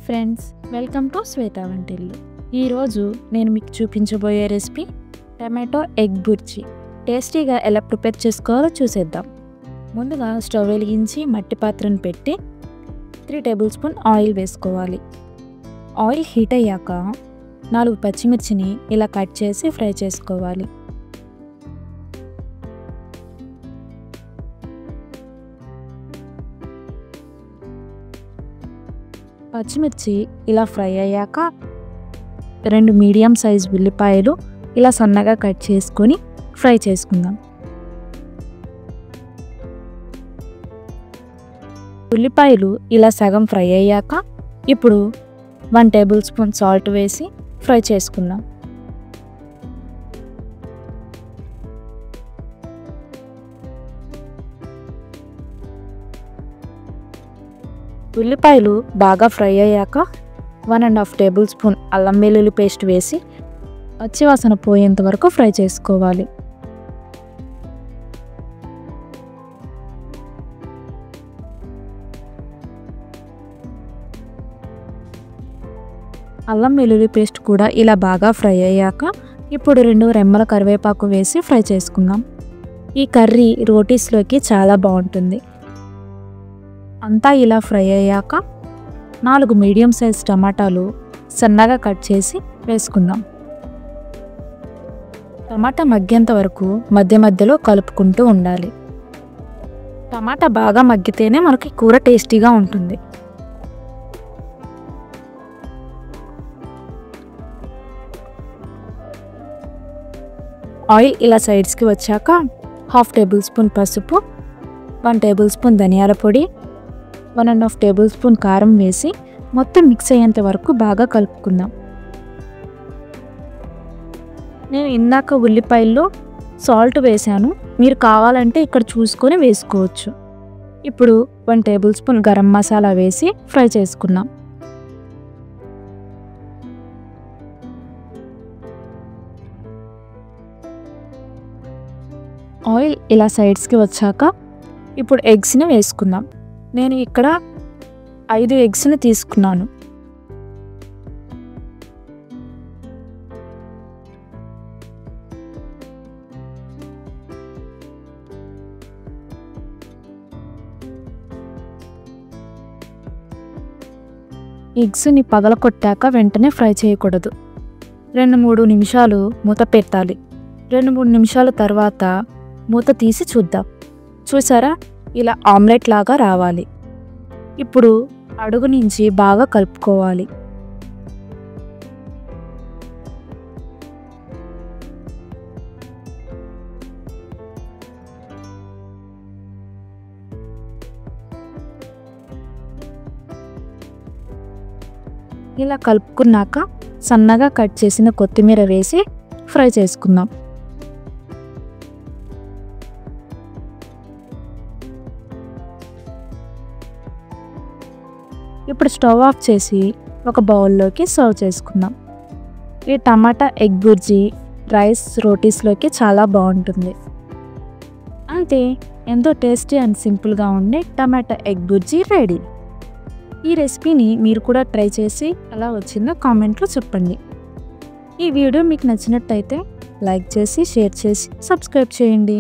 Friends, welcome to శ్వేత వంటిల్లు. ఈరోజు నేను మీకు చూపించబోయే రెసిపీ టమాటో ఎగ్ బుర్జీ. టేస్టీగా ఎలా ప్రిపేర్ చేసుకోవాలో చూసేద్దాం. ముందుగా స్టవ్ వెలిగించి మట్టి పాత్రను పెట్టి 3 టేబుల్ స్పూన్ ఆయిల్ వేసుకోవాలి. ఆయిల్ హీట్ అయ్యాక 4 పచ్చిమిర్చిని ఇలా కట్ చేసి ఫ్రై చేసుకోవాలి. పచ్చిమిర్చి ఇలా ఫ్రై అయ్యాక 2 మీడియం సైజ్ ఉల్లిపాయలు ఇలా సన్నగా కట్ చేసుకొని ఫ్రై చేసుకుందాం. ఉల్లిపాయలు ఇలా సగం ఫ్రై అయ్యాక ఇప్పుడు 1 టేబుల్ స్పూన్ సాల్ట్ వేసి ఫ్రై చేసుకుందాం. ఉల్లిపాయలు బాగా ఫ్రై అయ్యాక 1.5 టేబుల్ స్పూన్ అల్లం వెల్లుల్లి పేస్ట్ వేసి పచ్చివాసన పోయేంత వరకు ఫ్రై చేసుకోవాలి. అల్లం వెల్లుల్లి పేస్ట్ కూడా ఇలా బాగా ఫ్రై అయ్యాక ఇప్పుడు 2 రెమ్మల కరివేపాకు వేసి ఫ్రై చేసుకుందాం. ఈ కర్రీ రోటీస్లోకి చాలా బాగుంటుంది. అంతా ఇలా ఫ్రై అయ్యాక 4 మీడియం సైజ్ టమాటాలు సన్నగా కట్ చేసి వేసుకుందాం. టమాటా మగ్గేంత వరకు మధ్య మధ్యలో కలుపుకుంటూ ఉండాలి. టమాటా బాగా మగ్గితేనే మనకి కూర టేస్టీగా ఉంటుంది. ఆయిల్ ఇలా సైడ్స్కి వచ్చాక 1/2 టేబుల్ స్పూన్ పసుపు, 1 టేబుల్ స్పూన్ ధనియాల పొడి, 1.5 టేబుల్ స్పూన్ కారం వేసి మొత్తం మిక్స్ అయ్యేంత వరకు బాగా కలుపుకుందాం. నేను ఇందాక ఉల్లిపాయల్లో సాల్ట్ వేసాను, మీరు కావాలంటే ఇక్కడ చూసుకొని వేసుకోవచ్చు. ఇప్పుడు 1 టేబుల్ స్పూన్ గరం మసాలా వేసి ఫ్రై చేసుకుందాం. ఆయిల్ ఇలా సైడ్స్కి వచ్చాక ఇప్పుడు ఎగ్స్ని వేసుకుందాం. నేను ఇక్కడ 5 ఎగ్స్ని తీసుకున్నాను. ఎగ్స్ని పగలకొట్టాక వెంటనే ఫ్రై చేయకూడదు. 2-3 నిమిషాలు మూత పెట్టాలి. 2-3 నిమిషాల తర్వాత మూత తీసి చూద్దాం. చూసారా, ఇలా ఆమ్లెట్ లాగా రావాలి. ఇప్పుడు అడుగు నుంచి బాగా కలుపుకోవాలి. ఇలా కలుపుకున్నాక సన్నగా కట్ చేసిన కొత్తిమీర వేసి ఫ్రై చేసుకుందాం. ఇప్పుడు స్టవ్ ఆఫ్ చేసి ఒక బౌల్లోకి సర్వ్ చేసుకుందాం. ఈ టమాటా ఎగ్ బుర్జీ రైస్, రోటీస్లోకి చాలా బాగుంటుంది. అంతే, ఎంతో టేస్టీ అండ్ సింపుల్గా ఉండే టమాటా ఎగ్ బుర్జీ రెడీ. ఈ రెసిపీని మీరు కూడా ట్రై చేసి ఎలా వచ్చిందో కామెంట్లో చెప్పండి. ఈ వీడియో మీకు నచ్చినట్టయితే లైక్ చేసి, షేర్ చేసి, సబ్స్క్రైబ్ చేయండి.